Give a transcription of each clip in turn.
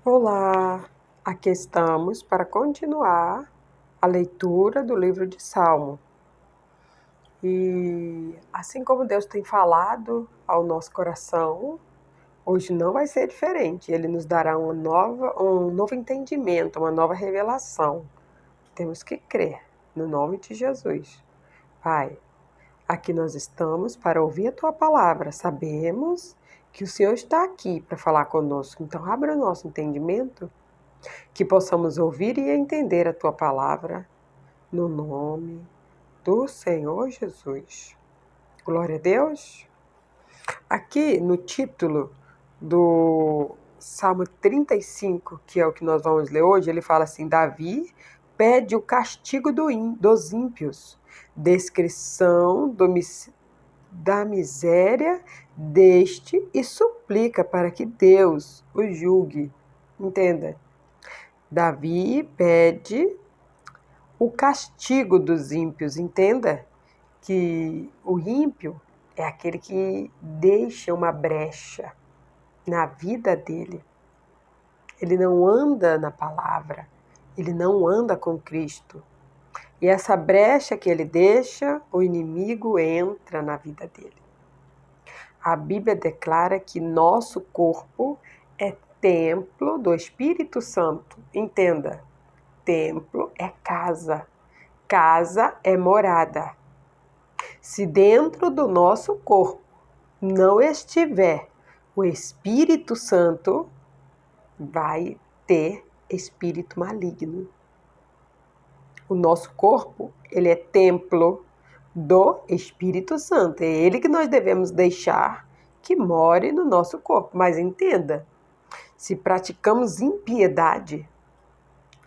Olá, aqui estamos para continuar a leitura do livro de Salmo. E assim como Deus tem falado ao nosso coração, hoje não vai ser diferente. Ele nos dará um novo entendimento, uma nova revelação. Temos que crer no nome de Jesus. Pai, aqui nós estamos para ouvir a Tua palavra. Sabemos que o Senhor está aqui para falar conosco. Então, abra o nosso entendimento, que possamos ouvir e entender a Tua palavra, no nome do Senhor Jesus. Glória a Deus. Aqui no título do Salmo 35, que é o que nós vamos ler hoje, ele fala assim: Davi pede o castigo dos ímpios, descrição da miséria deste e suplica para que Deus o julgue. Entenda. Davi pede o castigo dos ímpios. Entenda que o ímpio é aquele que deixa uma brecha na vida dele. Ele não anda na palavra, ele não anda com Cristo. E essa brecha que ele deixa, o inimigo entra na vida dele. A Bíblia declara que nosso corpo é templo do Espírito Santo. Entenda. Templo é casa, casa é morada. Se dentro do nosso corpo não estiver o Espírito Santo, vai ter espírito maligno. O nosso corpo, ele é templo do Espírito Santo. É ele que nós devemos deixar que more no nosso corpo. Mas entenda, se praticamos impiedade,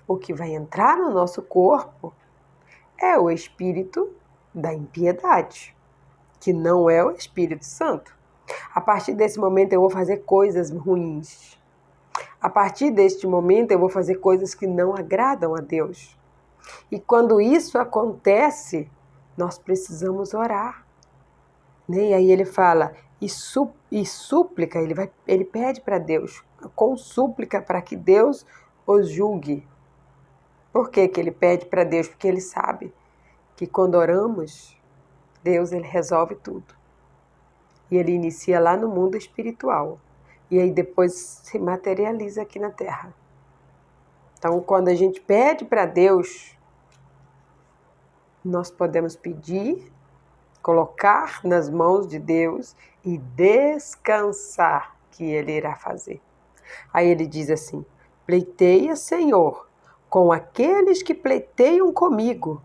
o que vai entrar no nosso corpo é o espírito da impiedade, que não é o Espírito Santo. A partir desse momento eu vou fazer coisas ruins. A partir deste momento eu vou fazer coisas que não agradam a Deus. E quando isso acontece, nós precisamos orar. E aí ele fala, e súplica, ele pede para Deus, com súplica para que Deus os julgue. Por que ele pede para Deus? Porque ele sabe que quando oramos, Deus ele resolve tudo. E ele inicia lá no mundo espiritual. E aí depois se materializa aqui na terra. Então, quando a gente pede para Deus, nós podemos pedir, colocar nas mãos de Deus e descansar que Ele irá fazer. Aí ele diz assim: pleiteia, Senhor, com aqueles que pleiteiam comigo.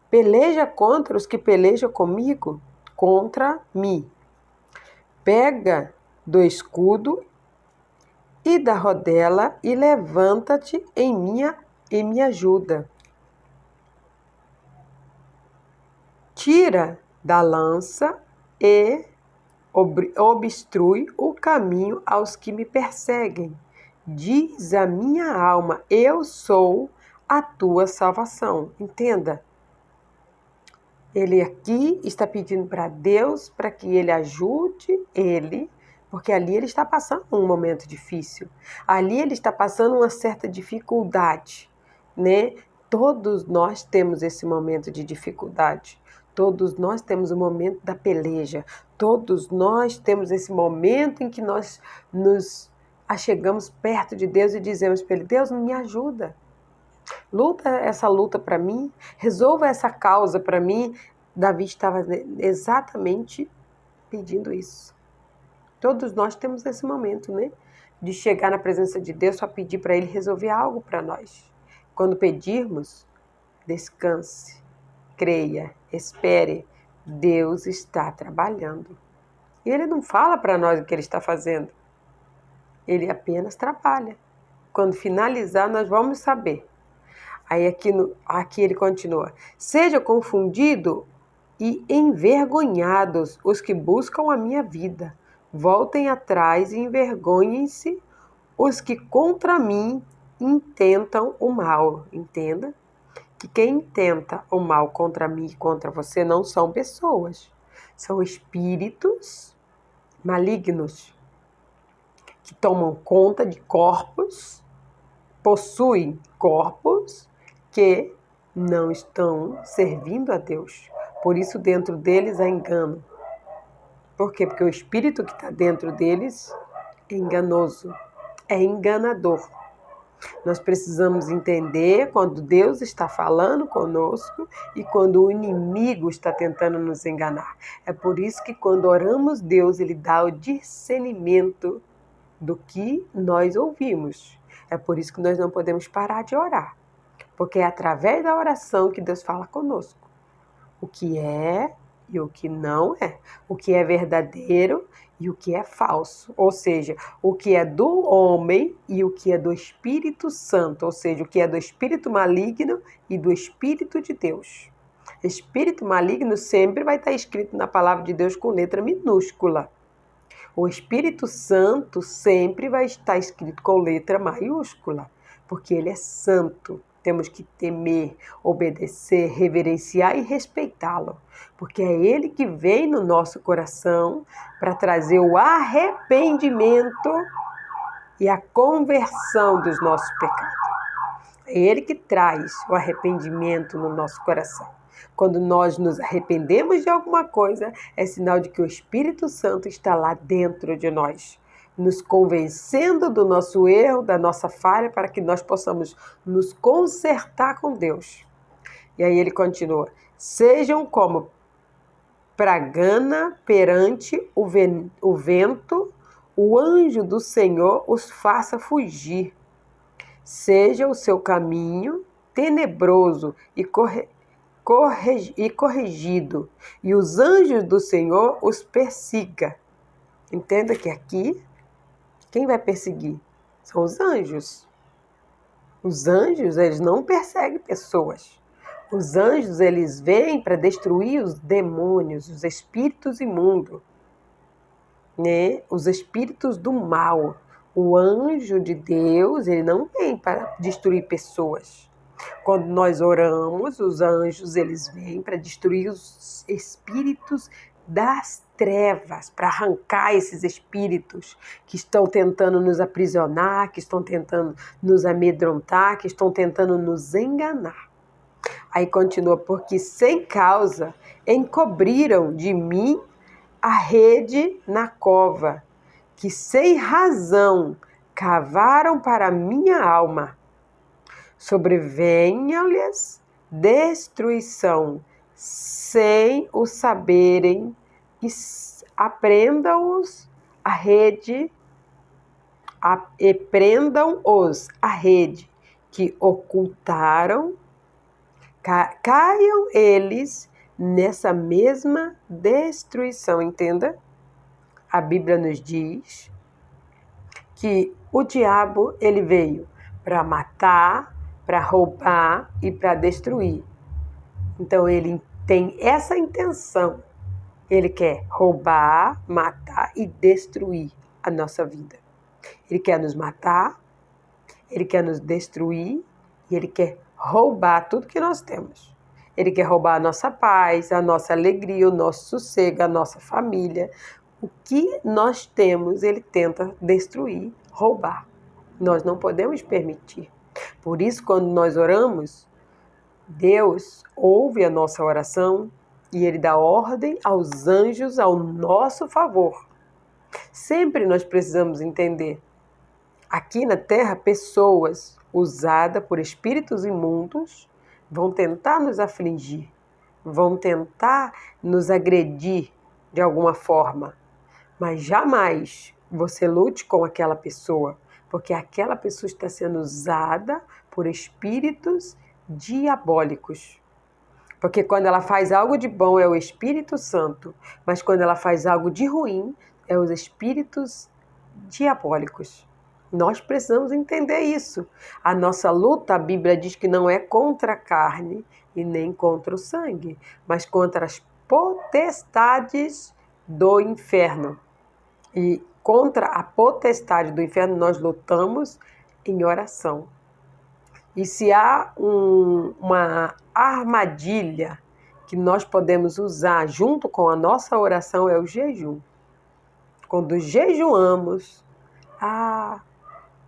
Peleja contra os que pelejam comigo, contra mim. Pega do escudo e da rodela e levanta-te e me ajuda. Tira da lança e obstrui o caminho aos que me perseguem. Diz a minha alma, eu sou a tua salvação. Entenda. Ele aqui está pedindo para Deus para que ele ajude ele, porque ali ele está passando um momento difícil. Ali ele está passando uma certa dificuldade, né? Todos nós temos esse momento de dificuldade. Todos nós temos o momento da peleja. Todos nós temos esse momento em que nós nos achegamos perto de Deus e dizemos para ele: Deus, me ajuda. Luta essa luta para mim, resolva essa causa para mim. Davi estava exatamente pedindo isso. Todos nós temos esse momento, né? De chegar na presença de Deus para pedir para Ele resolver algo para nós. Quando pedirmos, descanse, creia, espere. Deus está trabalhando. E Ele não fala para nós o que Ele está fazendo. Ele apenas trabalha. Quando finalizar, nós vamos saber. Aí aqui ele continua: seja confundido e envergonhados os que buscam a minha vida. Voltem atrás e envergonhem-se os que contra mim intentam o mal. Entenda que quem intenta o mal contra mim e contra você não são pessoas. São espíritos malignos que tomam conta de corpos possuem corpos que não estão servindo a Deus. Por isso, dentro deles há engano. Por quê? Porque o espírito que está dentro deles é enganoso, é enganador. Nós precisamos entender quando Deus está falando conosco e quando o inimigo está tentando nos enganar. É por isso que quando oramos, Deus ele dá o discernimento do que nós ouvimos. É por isso que nós não podemos parar de orar. Porque é através da oração que Deus fala conosco. O que é e o que não é. O que é verdadeiro e o que é falso. Ou seja, o que é do homem e o que é do Espírito Santo. Ou seja, o que é do espírito maligno e do Espírito de Deus. Espírito maligno sempre vai estar escrito na palavra de Deus com letra minúscula. O Espírito Santo sempre vai estar escrito com letra maiúscula, porque ele é santo. Temos que temer, obedecer, reverenciar e respeitá-lo, porque é ele que vem no nosso coração para trazer o arrependimento e a conversão dos nossos pecados. É ele que traz o arrependimento no nosso coração. Quando nós nos arrependemos de alguma coisa, é sinal de que o Espírito Santo está lá dentro de nós, nos convencendo do nosso erro, da nossa falha, para que nós possamos nos consertar com Deus. E aí ele continua: sejam como pragana perante o vento, o anjo do Senhor os faça fugir. Seja o seu caminho tenebroso e corrigido, e os anjos do Senhor os persiga. Entenda que aqui, quem vai perseguir? São os anjos. Os anjos, eles não perseguem pessoas. Os anjos, eles vêm para destruir os demônios, os espíritos imundos, né? Os espíritos do mal. O anjo de Deus, ele não vem para destruir pessoas. Quando nós oramos, os anjos, eles vêm para destruir os espíritos das trevas, para arrancar esses espíritos que estão tentando nos aprisionar, que estão tentando nos amedrontar, que estão tentando nos enganar. Aí continua: porque sem causa encobriram de mim a rede na cova, que sem razão cavaram para minha alma. Sobrevenha-lhes destruição, sem o saberem, e aprendam-os a rede, e prendam-os a rede que ocultaram, caiam eles nessa mesma destruição. Entenda? A Bíblia nos diz que o diabo ele veio para matar, para roubar e para destruir. Então ele tem essa intenção. Ele quer roubar, matar e destruir a nossa vida. Ele quer nos matar, ele quer nos destruir e ele quer roubar tudo que nós temos. Ele quer roubar a nossa paz, a nossa alegria, o nosso sossego, a nossa família. O que nós temos, ele tenta destruir, roubar. Nós não podemos permitir. Por isso, quando nós oramos, Deus ouve a nossa oração e ele dá ordem aos anjos ao nosso favor. Sempre nós precisamos entender. Aqui na Terra, pessoas usadas por espíritos imundos vão tentar nos afligir, vão tentar nos agredir de alguma forma. Mas jamais você lute com aquela pessoa, porque aquela pessoa está sendo usada por espíritos diabólicos. Porque quando ela faz algo de bom é o Espírito Santo, mas quando ela faz algo de ruim é os espíritos diabólicos. Nós precisamos entender isso. A nossa luta, a Bíblia diz que não é contra a carne e nem contra o sangue, mas contra as potestades do inferno. E contra a potestade do inferno nós lutamos em oração. E se há uma armadilha que nós podemos usar junto com a nossa oração é o jejum. Quando jejuamos,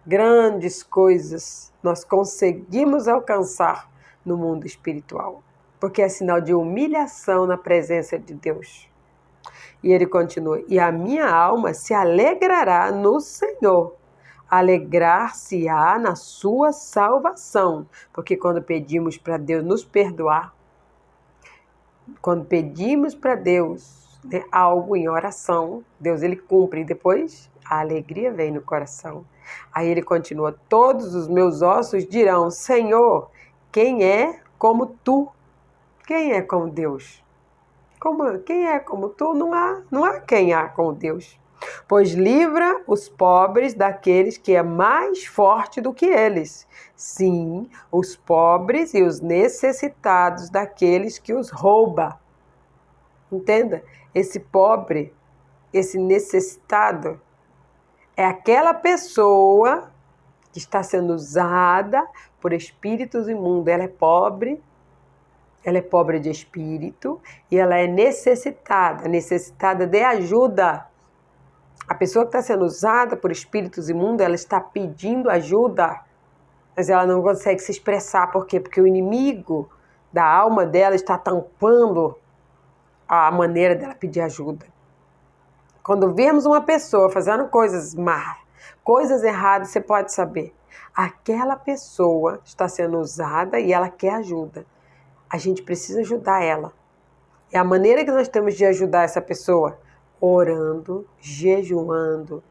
Grandes coisas nós conseguimos alcançar no mundo espiritual, porque é sinal de humilhação na presença de Deus. E ele continua: e a minha alma se alegrará no Senhor, alegrar-se-á na sua salvação, porque quando pedimos para Deus nos perdoar, quando pedimos para Deus, né, algo em oração, Deus ele cumpre e depois a alegria vem no coração. Aí ele continua: todos os meus ossos dirão: Senhor, quem é como tu? Quem é como Deus? Quem é como tu? Não há quem há como Deus. Pois livra os pobres daqueles que é mais forte do que eles. Sim, os pobres e os necessitados daqueles que os rouba. Entenda? Esse pobre, esse necessitado, é aquela pessoa que está sendo usada por espíritos imundos. Ela é pobre de espírito e ela é necessitada de ajuda. A pessoa que está sendo usada por espíritos imundos, ela está pedindo ajuda, mas ela não consegue se expressar. Por quê? Porque o inimigo da alma dela está tampando a maneira dela pedir ajuda. Quando vemos uma pessoa fazendo coisas más, coisas erradas, você pode saber. Aquela pessoa está sendo usada e ela quer ajuda. A gente precisa ajudar ela. É a maneira que nós temos de ajudar essa pessoa: orando, jejuando,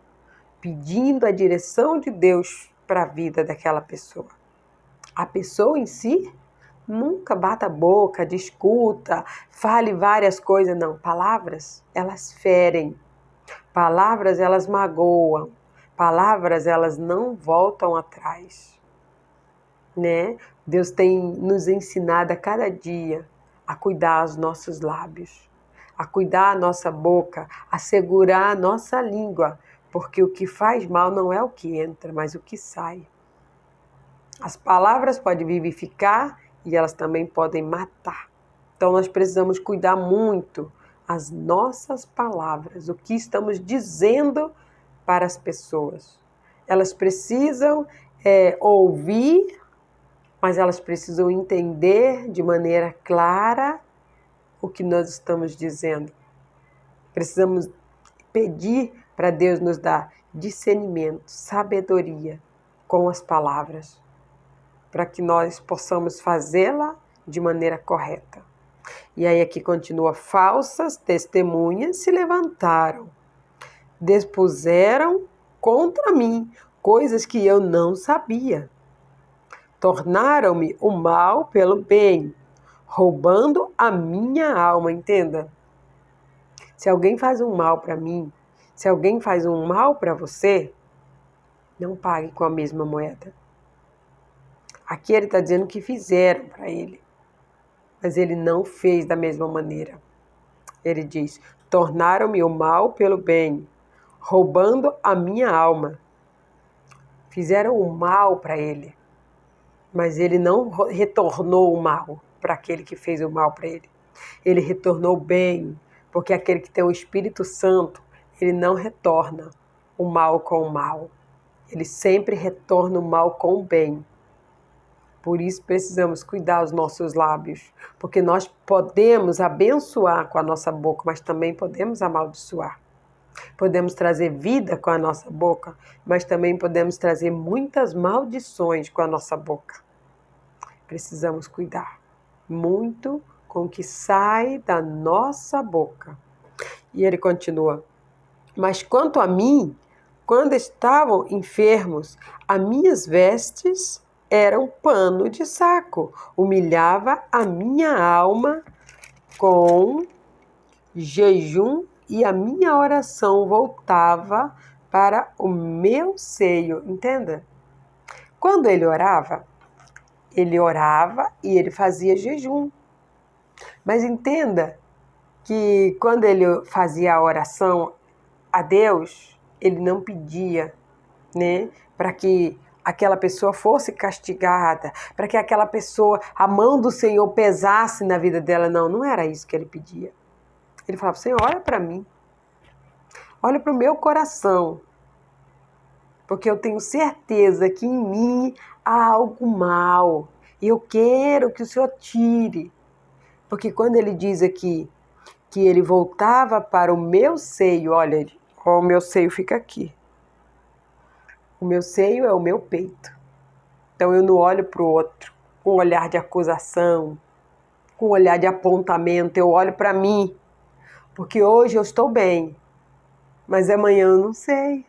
pedindo a direção de Deus para a vida daquela pessoa. A pessoa em si nunca bata a boca, discuta, fale várias coisas, não. Palavras, elas ferem. Palavras, elas magoam. Palavras, elas não voltam atrás. Né? Deus tem nos ensinado a cada dia a cuidar os nossos lábios, a cuidar a nossa boca, a segurar a nossa língua, porque o que faz mal não é o que entra, mas o que sai. As palavras podem vivificar e elas também podem matar. Então nós precisamos cuidar muito as nossas palavras, o que estamos dizendo para as pessoas. Elas precisam ouvir, mas elas precisam entender de maneira clara o que nós estamos dizendo. Precisamos pedir para Deus nos dar discernimento, sabedoria com as palavras, para que nós possamos fazê-la de maneira correta. E aí aqui continua: falsas testemunhas se levantaram, dispuseram contra mim coisas que eu não sabia. Tornaram-me o mal pelo bem, roubando a minha alma. Entenda? Se alguém faz um mal para mim, se alguém faz um mal para você, não pague com a mesma moeda. Aqui ele está dizendo que fizeram para ele, mas ele não fez da mesma maneira. Ele diz: tornaram-me o mal pelo bem, roubando a minha alma. Fizeram o mal para ele, mas ele não retornou o mal para aquele que fez o mal para ele. Ele retornou o bem, porque aquele que tem o Espírito Santo, ele não retorna o mal com o mal. Ele sempre retorna o mal com o bem. Por isso precisamos cuidar dos nossos lábios, porque nós podemos abençoar com a nossa boca, mas também podemos amaldiçoar. Podemos trazer vida com a nossa boca, mas também podemos trazer muitas maldições com a nossa boca. Precisamos cuidar muito com o que sai da nossa boca. E ele continua: mas quanto a mim, quando estavam enfermos, as minhas vestes eram pano de saco. Humilhava a minha alma com jejum e a minha oração voltava para o meu seio. Entenda? Quando ele orava e ele fazia jejum. Mas entenda que quando ele fazia a oração a Deus, ele não pedia, né, para que aquela pessoa fosse castigada, para que aquela pessoa, a mão do Senhor pesasse na vida dela. Não era isso que ele pedia. Ele falava: Senhor, olha para mim, olha para o meu coração. porque eu tenho certeza que em mim há algo mal, e eu quero que o Senhor tire. Porque quando ele diz aqui que ele voltava para o meu seio, olha, o meu seio fica aqui. O meu seio é o meu peito. Então eu não olho para o outro com um olhar de acusação, com um olhar de apontamento, eu olho para mim, porque hoje eu estou bem, mas amanhã eu não sei.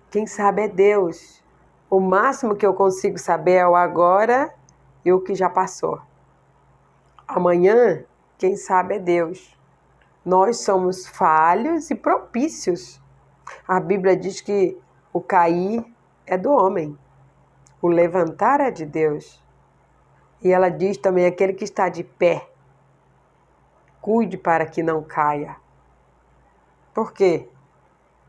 Quem sabe é Deus. O máximo que eu consigo saber é o agora e o que já passou. Amanhã, quem sabe é Deus. Nós somos falhos e propícios. A Bíblia diz que o cair é do homem, o levantar é de Deus. E ela diz também: aquele que está de pé, cuide para que não caia. Por quê?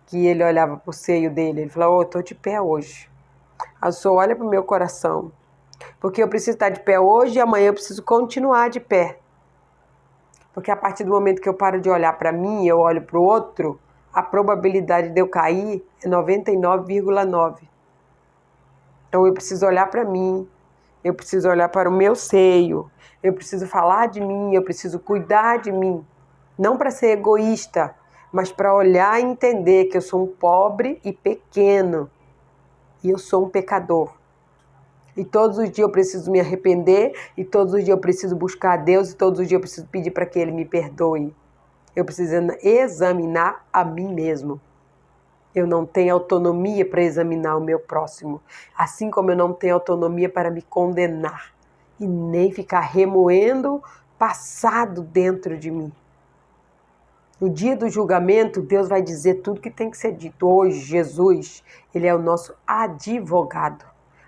Que ele olhava para o seio dele, ele falou: eu estou de pé hoje. A senhora olha para o meu coração, porque eu preciso estar de pé hoje e amanhã eu preciso continuar de pé. Porque a partir do momento que eu paro de olhar para mim e eu olho para o outro, a probabilidade de eu cair é 99,9. Então eu preciso olhar para mim, eu preciso olhar para o meu seio, eu preciso falar de mim, eu preciso cuidar de mim. Não para ser egoísta, mas para olhar e entender que eu sou um pobre e pequeno. E eu sou um pecador. E todos os dias eu preciso me arrepender, e todos os dias eu preciso buscar a Deus, e todos os dias eu preciso pedir para que Ele me perdoe. Eu preciso examinar a mim mesmo. Eu não tenho autonomia para examinar o meu próximo, assim como eu não tenho autonomia para me condenar e nem ficar remoendo passado dentro de mim. No dia do julgamento, Deus vai dizer tudo que tem que ser dito. Hoje, Jesus, Ele é o nosso advogado.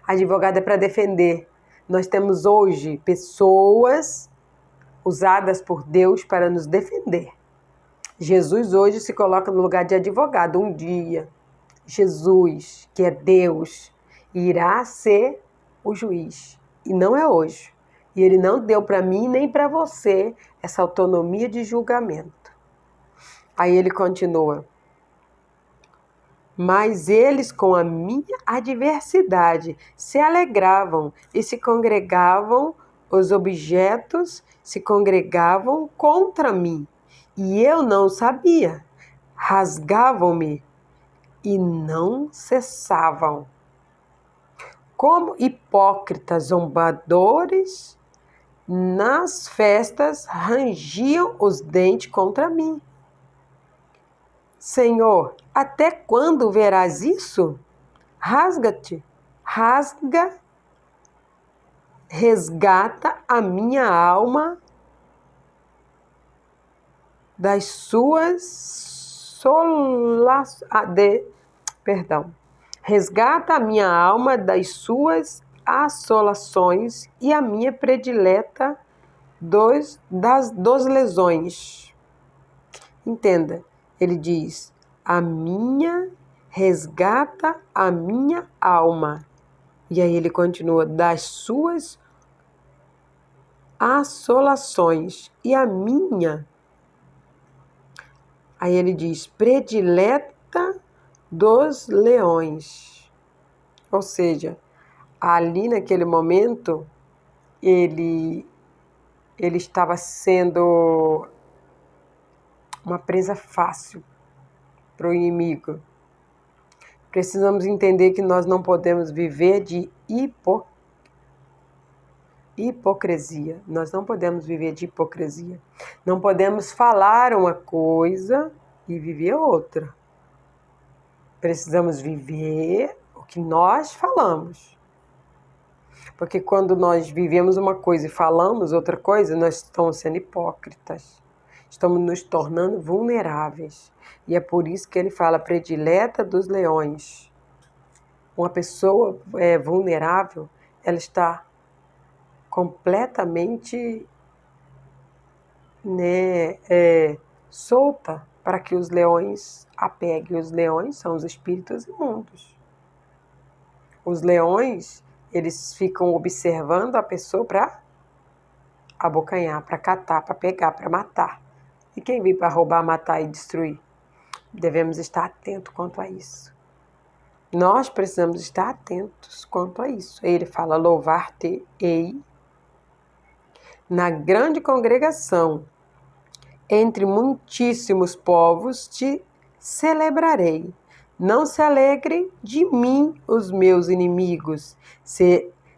Advogado é para defender. Nós temos hoje pessoas usadas por Deus para nos defender. Jesus hoje se coloca no lugar de advogado. Um dia, Jesus, que é Deus, irá ser o juiz. E não é hoje. E Ele não deu para mim nem para você essa autonomia de julgamento. Aí ele continua: mas eles com a minha adversidade se alegravam e se congregavam, os objetos se congregavam contra mim. E eu não sabia. Rasgavam-me e não cessavam. Como hipócritas zombadores, nas festas rangiam os dentes contra mim. Senhor, até quando verás isso? Rasga-te, rasga, resgata a minha alma das suas resgata a minha alma das suas assolações e a minha predileta dos lesões. Entenda, ele diz: resgata a minha alma. E aí ele continua: das suas assolações e a minha. Aí ele diz: predileta dos leões. Ou seja, ali naquele momento, ele estava sendo uma presa fácil para o inimigo. Precisamos entender que nós não podemos viver de hipocrisia. Nós não podemos viver de hipocrisia. Não podemos falar uma coisa e viver outra. Precisamos viver o que nós falamos. Porque quando nós vivemos uma coisa e falamos outra coisa, nós estamos sendo hipócritas. Estamos nos tornando vulneráveis. E é por isso que ele fala: predileta dos leões. Uma pessoa vulnerável, ela está completamente solta para que os leões a peguem. Os leões são os espíritos imundos. Os leões, eles ficam observando a pessoa para abocanhar, para catar, para pegar, para matar. E quem vem para roubar, matar e destruir? Devemos estar atentos quanto a isso. Nós precisamos estar atentos quanto a isso. Ele fala: louvar-te-ei na grande congregação, entre muitíssimos povos te celebrarei. Não se alegrem de mim os meus inimigos,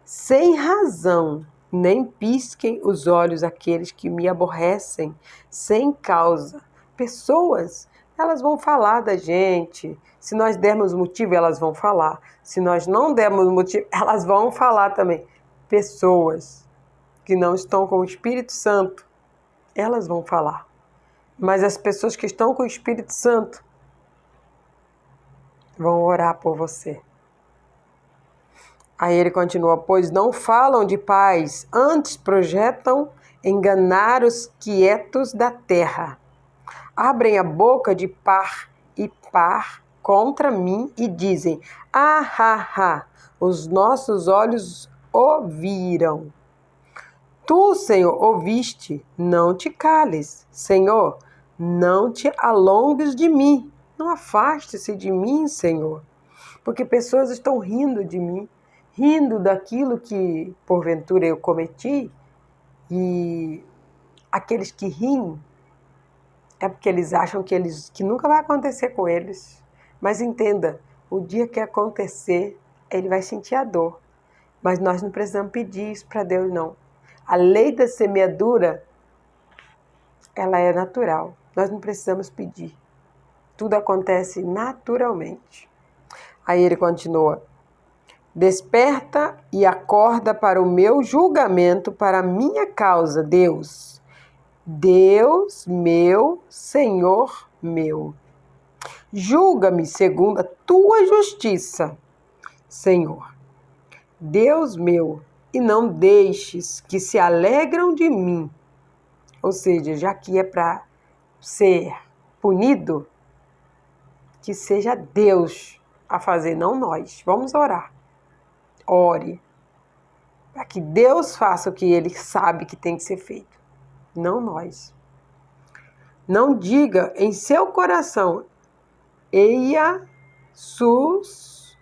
sem razão, nem pisquem os olhos aqueles que me aborrecem sem causa. Pessoas, elas vão falar da gente. Se nós dermos motivo, elas vão falar. Se nós não dermos motivo, elas vão falar também. Pessoas que não estão com o Espírito Santo, elas vão falar. Mas as pessoas que estão com o Espírito Santo vão orar por você. Aí ele continua: pois não falam de paz, antes projetam enganar os quietos da terra. Abrem a boca de par e par contra mim e dizem: os nossos olhos ouviram. Tu, Senhor, ouviste, não te cales. Senhor, não te alongues de mim. Não afaste-se de mim, Senhor. Porque pessoas estão rindo de mim, rindo daquilo que, porventura, eu cometi. E aqueles que riem é porque eles acham que nunca vai acontecer com eles. Mas entenda, o dia que acontecer, ele vai sentir a dor. Mas nós não precisamos pedir isso para Deus, não. A lei da semeadura, ela é natural. Nós não precisamos pedir. Tudo acontece naturalmente. Aí ele continua: desperta e acorda para o meu julgamento, para a minha causa, Deus. Deus meu, Senhor meu. Julga-me segundo a tua justiça, Senhor. Deus meu, e não deixes que se alegram de mim. Ou seja, já que é para ser punido, que seja Deus a fazer, não nós. Vamos orar. Ore. Para que Deus faça o que Ele sabe que tem que ser feito, não nós. Não diga em seu coração: eia sus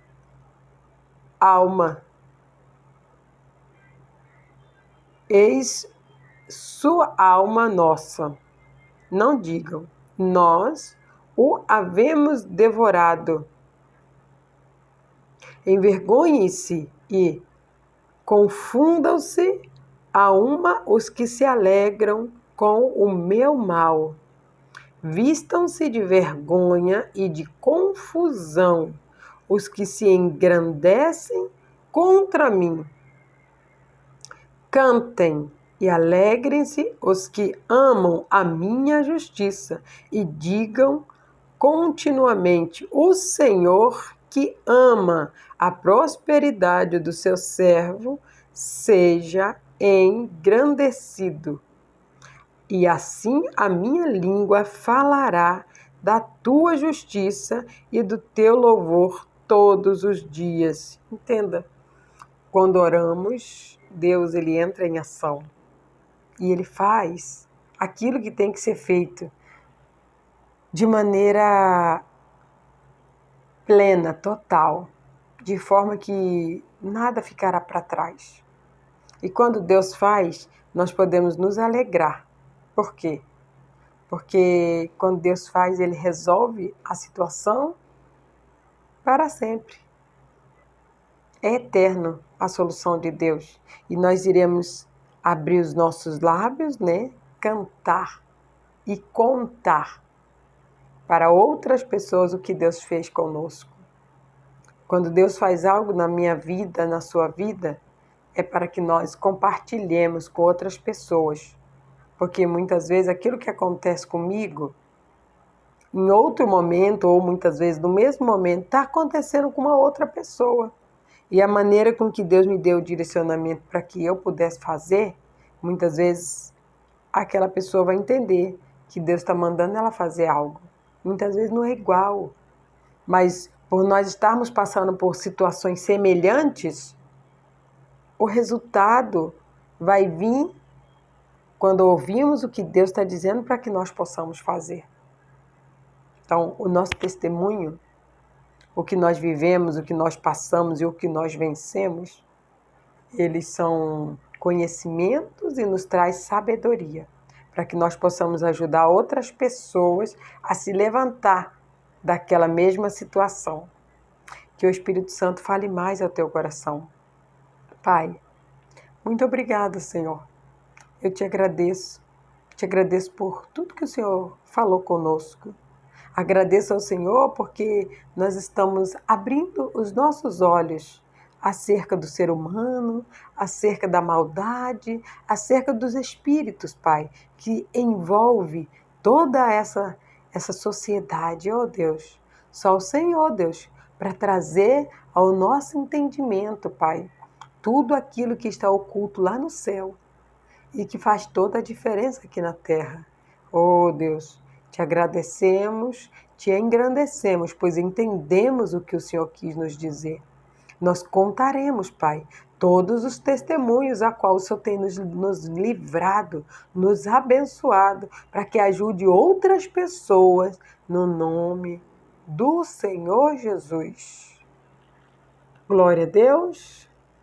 alma. Eis sua alma nossa. Não digam: nós o havemos devorado. Envergonhem-se e confundam-se a uma os que se alegram com o meu mal. Vistam-se de vergonha e de confusão os que se engrandecem contra mim. Cantem e alegrem-se os que amam a minha justiça e digam continuamente: o Senhor que ama a prosperidade do seu servo seja engrandecido. E assim a minha língua falará da tua justiça e do teu louvor todos os dias. Entenda, quando oramos, Deus ele entra em ação e ele faz aquilo que tem que ser feito de maneira plena, total, de forma que nada ficará para trás. E quando Deus faz, nós podemos nos alegrar. Por quê? Porque quando Deus faz, Ele resolve a situação para sempre. É eterno a solução de Deus. E nós iremos abrir os nossos lábios, cantar e contar para outras pessoas o que Deus fez conosco. Quando Deus faz algo na minha vida, na sua vida, é para que nós compartilhemos com outras pessoas. Porque muitas vezes aquilo que acontece comigo, em outro momento, ou muitas vezes no mesmo momento, está acontecendo com uma outra pessoa. E a maneira com que Deus me deu o direcionamento para que eu pudesse fazer, muitas vezes aquela pessoa vai entender que Deus está mandando ela fazer algo. Muitas vezes não é igual, mas por nós estarmos passando por situações semelhantes, o resultado vai vir quando ouvimos o que Deus está dizendo para que nós possamos fazer. Então, o nosso testemunho o que nós vivemos, o que nós passamos e o que nós vencemos, eles são conhecimentos e nos traz sabedoria, para que nós possamos ajudar outras pessoas a se levantar daquela mesma situação. Que o Espírito Santo fale mais ao teu coração. Pai, muito obrigada, Senhor. Eu te agradeço por tudo que o Senhor falou conosco. Agradeço ao Senhor porque nós estamos abrindo os nossos olhos acerca do ser humano, acerca da maldade, acerca dos espíritos, Pai, que envolve toda essa sociedade, ó Deus. Só o Senhor, Deus, para trazer ao nosso entendimento, Pai, tudo aquilo que está oculto lá no céu e que faz toda a diferença aqui na terra. Oh Deus, te agradecemos, te engrandecemos, pois entendemos o que o Senhor quis nos dizer. Nós contaremos, Pai, todos os testemunhos a qual o Senhor tem nos livrado, nos abençoado, para que ajude outras pessoas no nome do Senhor Jesus. Glória a Deus.